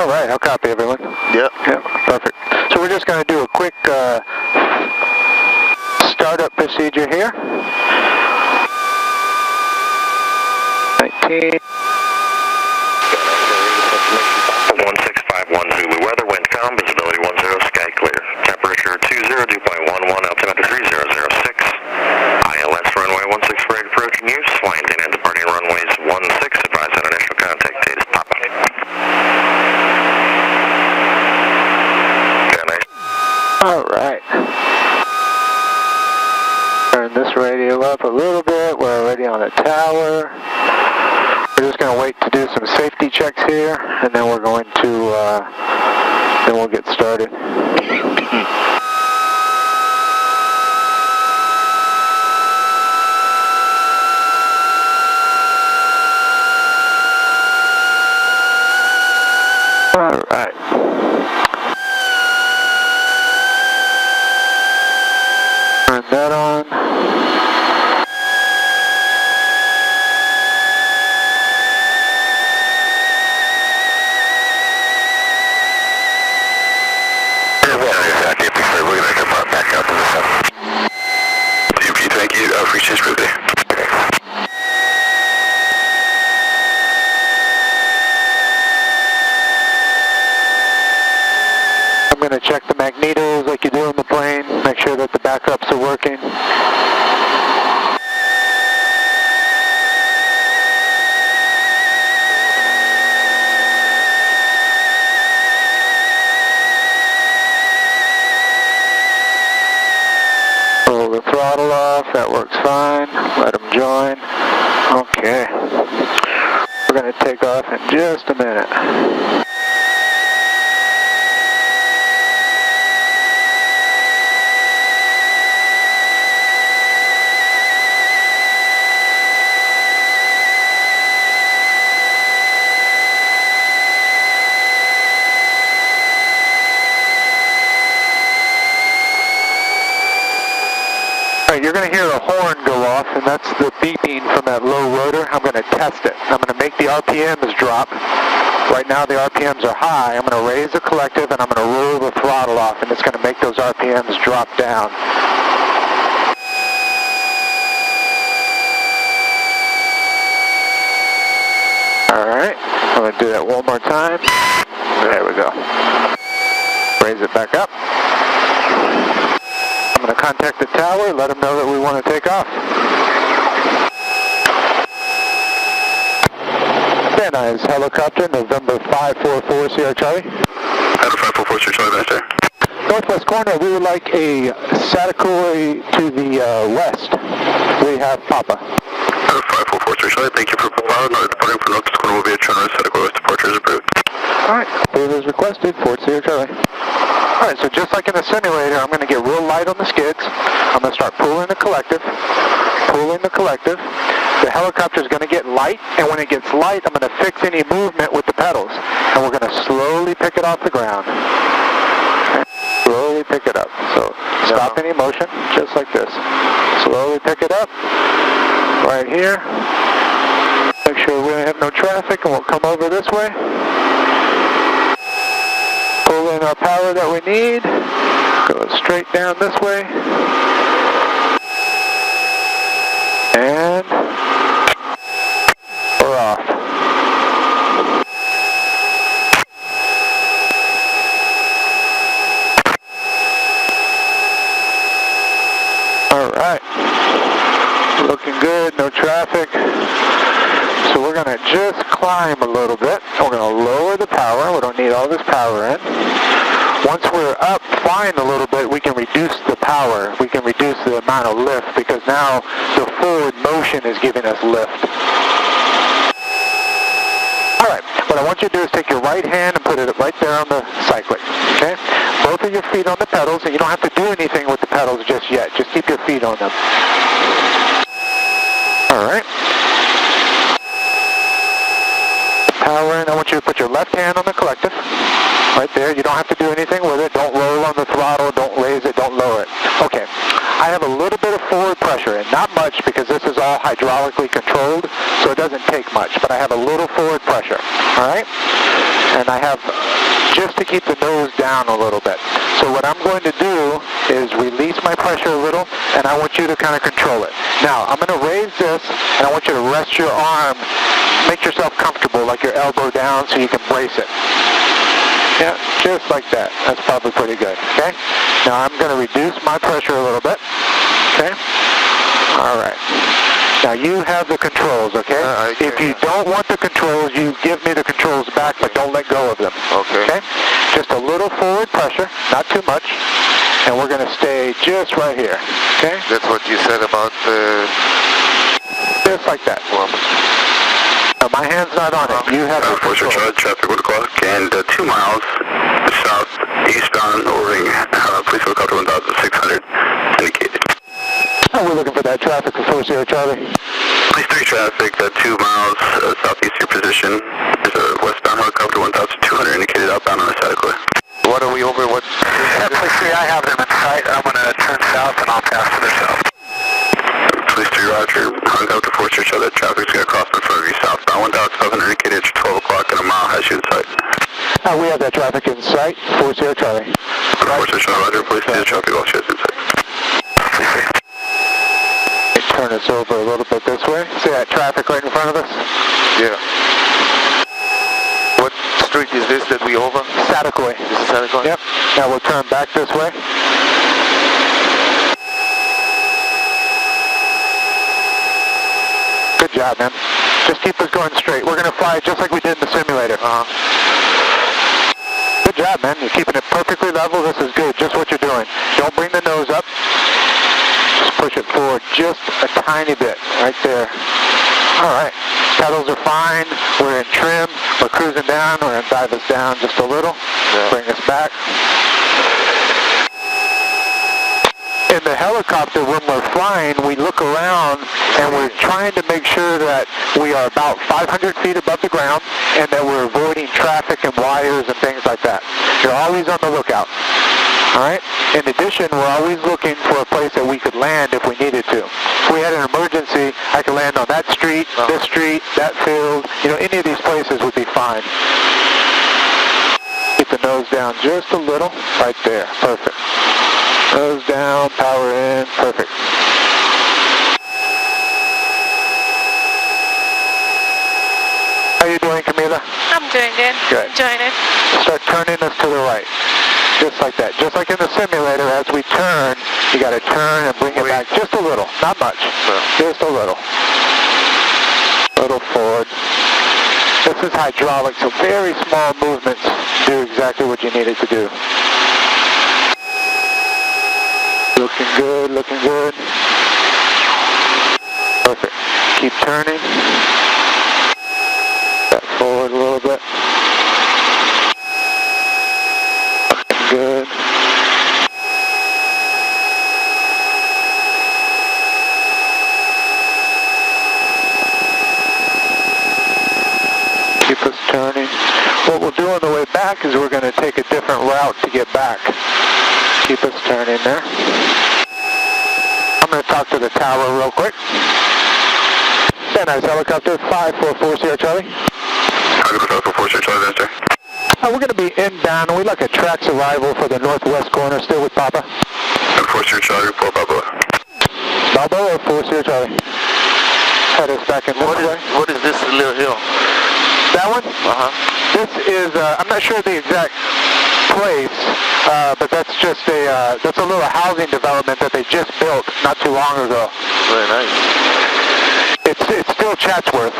All right, I'll copy everyone. Yep. Yep, perfect. So we're just going to do a quick startup procedure here. 19. 1651 Zulu weather, wind calm, visibility 10, sky clear. Temperature 20, dew point 11, altimeter 3006. ILS runway 16 for approaching use. Flying in and departing runways 16, advise on initial contact date is Papa. All right. Turn this radio up a little bit. We're already on a tower. We're just going to wait to do some safety checks here, and then we're going to, then we'll get started. All right. Turn that on. Thank you. Appreciate it. I'm going to check the magnetos like you do in the plane, make sure that the backups are working. Pull the throttle off, that works fine. Let them join. Okay. We're going to take off in just a minute. You're going to hear a horn go off, and that's the beeping from that low rotor. I'm going to test it. I'm going to make the RPMs drop. Right now the RPMs are high. I'm going to raise the collective, and I'm going to roll the throttle off, and it's going to make those RPMs drop down. All right, I'm going to do that one more time. There we go. Raise it back up. I'm going to contact the tower, let them know that we want to take off. Van Nuys helicopter, November 544 Sierra Charlie. November 544 Sierra Charlie, back there. Northwest corner, we would like a Satakoy to the west. We have Papa. November 544 Sierra Charlie, thank you for providing. Departing from Northwest corner will be a turn Satakoy west departure is approved. Alright, approve as requested, Fort Sierra Charlie. Alright, so just like in the simulator, I'm going to get real light on the skids. I'm going to start pulling the collective. The helicopter is going to get light, and when it gets light, I'm going to fix any movement with the pedals. And we're going to slowly pick it off the ground. Okay. Slowly pick it up. So stop any motion, just like this. Slowly pick it up. Right here. Make sure we have no traffic, and we'll come over this way. Pull in our power that we need. Go straight down this way. And we're off. All right. Looking good, no traffic. So we're going to just climb a little bit. We're going to lower the power. We don't need all this power in. Once we're up flying a little bit, we can reduce the power. We can reduce the amount of lift because now the forward motion is giving us lift. All right, what I want you to do is take your right hand and put it right there on the cyclic, okay? Both of your feet on the pedals, and you don't have to do anything with the pedals just yet. Just keep your feet on them. All right. Power in. I want you to put your left hand on the collective. Right there. You don't have to do anything with it. Don't roll on the throttle. Don't raise it. Don't lower it. Okay. I have a little bit of forward pressure, and not much because this is all hydraulically controlled, so it doesn't take much, but I have a little forward pressure. All right? And I have just to keep the nose down a little bit. So what I'm going to do is release my pressure a little, and I want you to kind of control it. Now, I'm going to raise this, and I want you to rest your arm, make yourself comfortable, like your elbow down so you can brace it. Yeah, just like that. That's probably pretty good, okay? Now I'm going to reduce my pressure a little bit, okay? All right. Now you have the controls, okay? If you don't want the controls, you give me the controls back, but don't let go of them. Okay? Just a little forward pressure, not too much, and we're going to stay just right here, okay? That's what you said about the... Just like that. No, my hand's not on it. You have the control. Traffic 1 o'clock and 2 miles south eastbound ordering police helicopter 1600 indicated. We're looking for that traffic for 40 Charlie. Police 3 traffic, 2 miles southeast of your position. There's a westbound helicopter 1200 indicated outbound on the side of clear. What are we over? What? Police 3, I have them in sight. I'm going to turn south and I'll pass to the south. Police 3 Roger, helicopter 4 search other traffic's going to cross in front of you southbound 1500 indicated at 12 o'clock and a mile has you in sight. We have that traffic in sight. 40 Charlie. 4 search Roger, police 3 traffic all shares in sight. Police 3. Turn us over a little bit this way. See that traffic right in front of us? Yeah. What street is this that we over? Satakoy. This is Satakoy? Yep. Now we'll turn back this way. Good job, man. Just keep us going straight. We're going to fly just like we did in the simulator. Good job, man. You're keeping it perfectly level. This is good. Just what you're doing. Don't bring the nose up. Just push it forward just a tiny bit, right there. All right. Pedals are fine. We're in trim. We're cruising down. We're going to dive us down just a little. Yeah. Bring us back. In the helicopter, when we're flying, we look around and we're trying to make sure that we are about 500 feet above the ground and that we're avoiding traffic and wires and things like that. You're always on the lookout. All right? In addition, we're always looking for a place that we could land if we needed to. If we had an emergency, I could land on that street, this street, that field. You know, any of these places would be fine. Keep the nose down just a little. Right there. Perfect. Nose down, power in. Perfect. How you doing, Camila? I'm doing good. Good. Enjoying it. Start turning us to the right. Just like that. Just like in the simulator, as we turn, you got to turn and bring it back just a little. Not much. No. Just a little. Little forward. This is hydraulic, so very small movements do exactly what you need it to do. Looking good, looking good. Perfect. Keep turning. Step forward a little bit. Good. Keep us turning. What we'll do on the way back is we're going to take a different route to get back. Keep us turning there. I'm going to talk to the tower real quick. San Jose helicopter 544 Sierra Charlie. Helicopter 544 Sierra Charlie, that's right. We're going to be inbound. We'd like a track's arrival for the northwest corner. Still with Papa? 4 Sierra Charlie, report Balboa. Balboa or 4 Sierra Charlie? Head us back in this way. What is this little hill? That one? This is, I'm not sure the exact place, but that's just that's a little housing development that they just built not too long ago. Very nice. It's still Chatsworth.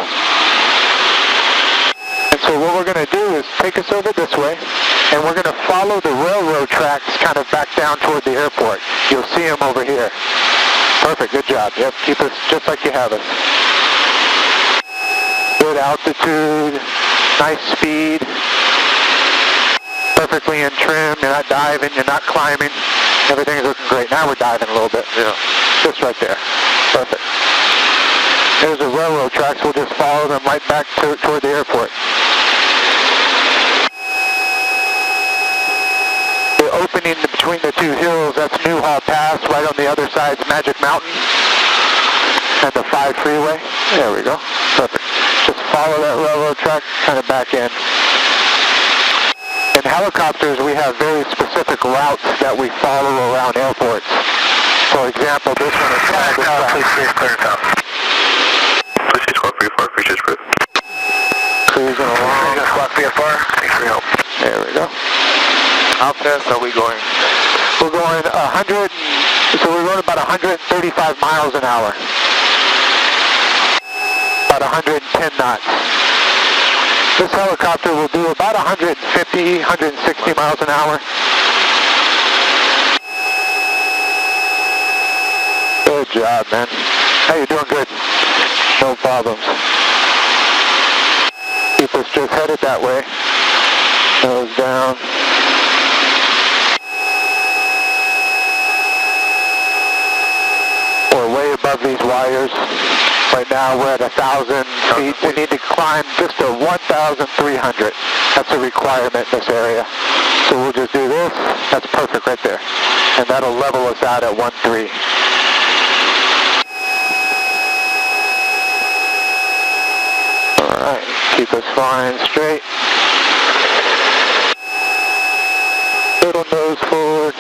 And so what we're going to do is take us over this way, and we're going to follow the railroad tracks kind of back down toward the airport. You'll see them over here. Perfect, good job. Yep, keep us just like you have us. Good altitude, nice speed, perfectly in trim. You're not diving, you're not climbing. Everything is looking great. Now we're diving a little bit. Yeah. Just right there. Perfect. There's the railroad tracks. We'll just follow them right back toward the airport. The opening between the two hills, that's Newhall Pass. Right on the other side's Magic Mountain and the 5 freeway. There we go. Perfect. Just follow that railroad track kind of back in. In in helicopters, we have very specific routes that we follow around airports. For example, this one is Please see clear top. Please see squawk VFR, features proof. cruising along. Squawk VFR, thanks for your help. There we go. How fast are we going? We're going 100, so we're going about 135 miles an hour. About 110 knots. This helicopter will do about 150, 160 miles an hour. Good job, man. Hey, you're doing good. No problems. Keep us just headed that way. Nose down. We're way above these wires. Right now we're at 1,000 feet. We need to climb just to 1,300. That's a requirement in this area. So we'll just do this. That's perfect right there. And that'll level us out at 1.3. Alright, keep us flying straight. Little nose forward.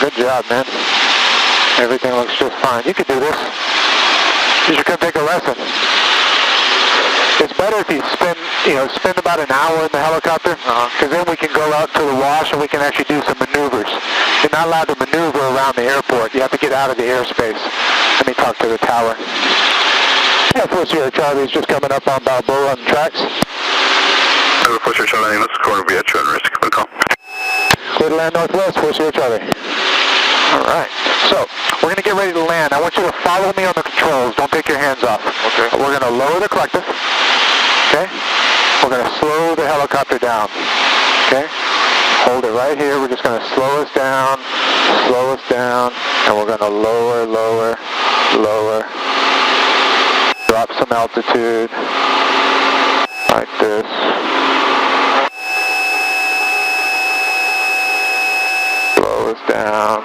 Good job, man. Everything looks just fine. You can do this. You should come take a lesson. It's better if you spend about an hour in the helicopter, because then we can go out to the wash and we can actually do some maneuvers. You're not allowed to maneuver around the airport. You have to get out of the airspace. Let me talk to the tower. Yeah, Force Sierra Charlie's just coming up on Balboa on the tracks. Force Sierra Charlie, this corner via trend risk. Good call. Clear to land northwest, Force Sierra Charlie. Alright, so we're going to get ready to land. I want you to follow me on the controls. Don't take your hands off. Okay. We're going to lower the collective. Okay? We're going to slow the helicopter down. Okay? Hold it right here. We're just going to slow us down, and we're going to lower, lower, lower. Drop some altitude. Like this. Slow us down.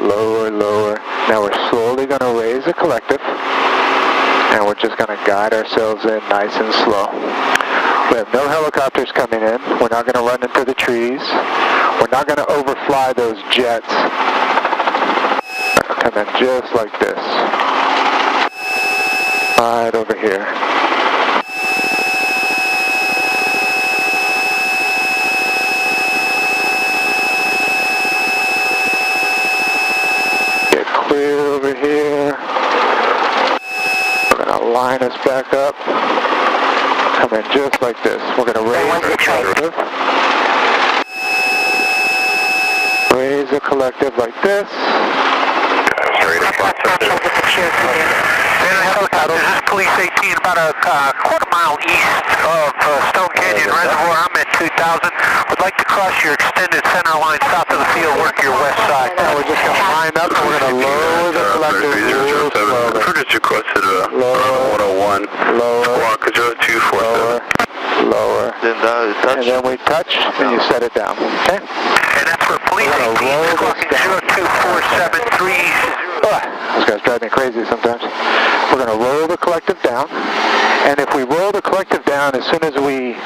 Lower, lower. Now we're slowly going to raise the collective, and we're just going to guide ourselves in nice and slow. We have no helicopters coming in. We're not going to run into the trees. We're not going to overfly those jets. Come in just like this. Right over here. Clear over here. We're going to line us back up. Come in just like this. We're going to raise the collective. Raise the collective like this. This is Police 18, about a quarter mile east of Stone Canyon Reservoir. I'm at 2,000. Would like to cross your extended center line south of the field, work your west side. Now we're just going to line up and we're going to lower the collective real slowly. Produce requested 101. Lower. Squawk 0247. Lower. And then we touch and you set it down. Okay? And that's for Police 18, squawking 02473. This guy's driving me crazy sometimes. We're going to roll the collective down, and if we roll the collective down as soon as we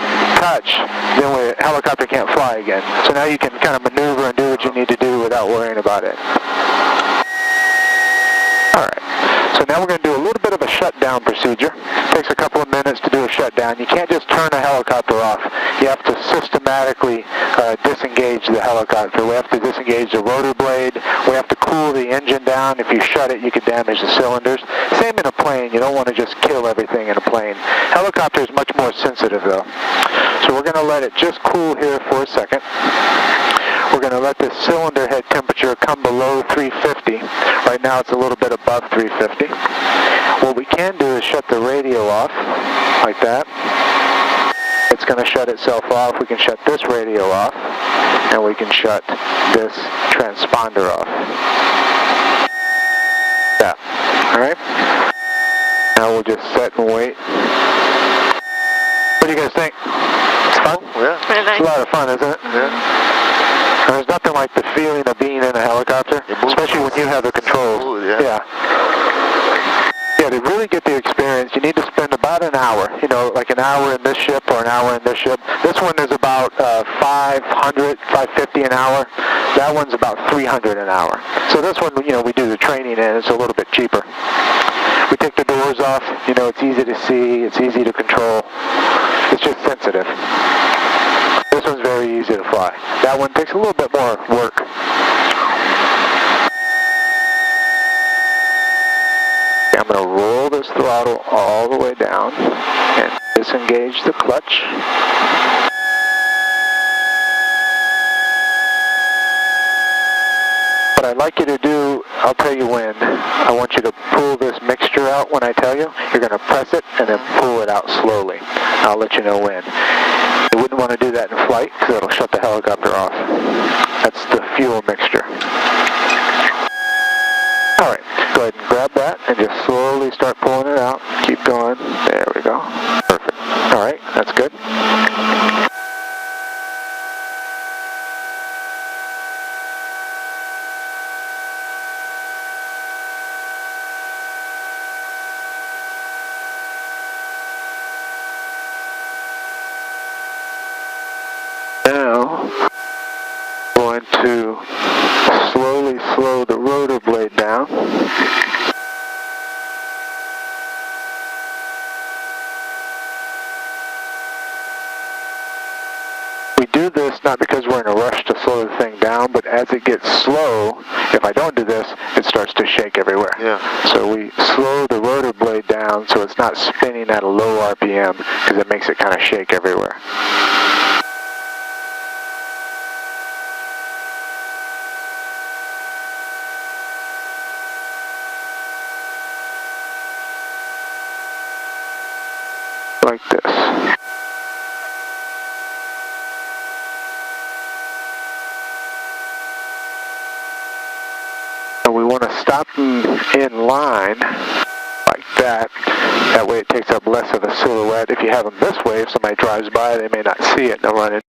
touch, then the helicopter can't fly again. So now you can kind of maneuver and do what you need to do without worrying about it. Alright, so now we're going to do a little bit of a shutdown procedure. It takes a couple of minutes to do a shutdown. You can't just turn a helicopter off. You have to systematically disengage the helicopter. We have to disengage the rotor blade. We have to cool the engine down. If you shut it, you could damage the cylinders. Same in a plane. You don't want to just kill everything in a plane. Helicopter is much more sensitive though. So we're going to let it just cool here for a second. We're going to let this cylinder head temperature come below 350. Right now it's a little bit above 350. What we can do is shut the radio off, like that. It's going to shut itself off. We can shut this radio off, and we can shut this transponder off. That. Alright? Now we'll just set and wait. What do you guys think? It's fun? Yeah. It's a lot of fun, isn't it? Yeah. There's nothing like the feeling of being in a helicopter, especially when you have the controls. Yeah, to really get the experience, you need to spend about an hour, like an hour in this ship or an hour in this ship. This one is about 550 an hour. That one's about 300 an hour. So this one, we do the training in, it's a little bit cheaper. We take the doors off, it's easy to see, it's easy to control. It's just sensitive. This one's very easy to fly. That one takes a little bit more work. I'm going to roll this throttle all the way down and disengage the clutch. What I'd like you to do, I'll tell you when. I want you to pull this mixture out when I tell you. You're going to press it and then pull it out slowly. I'll let you know when. You wouldn't want to do that in flight because it'll shut the helicopter off. That's the fuel mixture. All right, go ahead and grab that and just slowly start pulling it out. Keep going. There we go. Perfect. All right, that's good. Now, I'm going to slowly slow the rotor blade down. We do this not because we're in a rush to slow the thing down, but as it gets slow, if I don't do this, it starts to shake everywhere. Yeah. So we slow the rotor blade down so it's not spinning at a low RPM because it makes it kind of shake everywhere. Like this. And we want to stop them in line like that. That way it takes up less of a silhouette. If you have them this way, if somebody drives by, they may not see it and they'll run into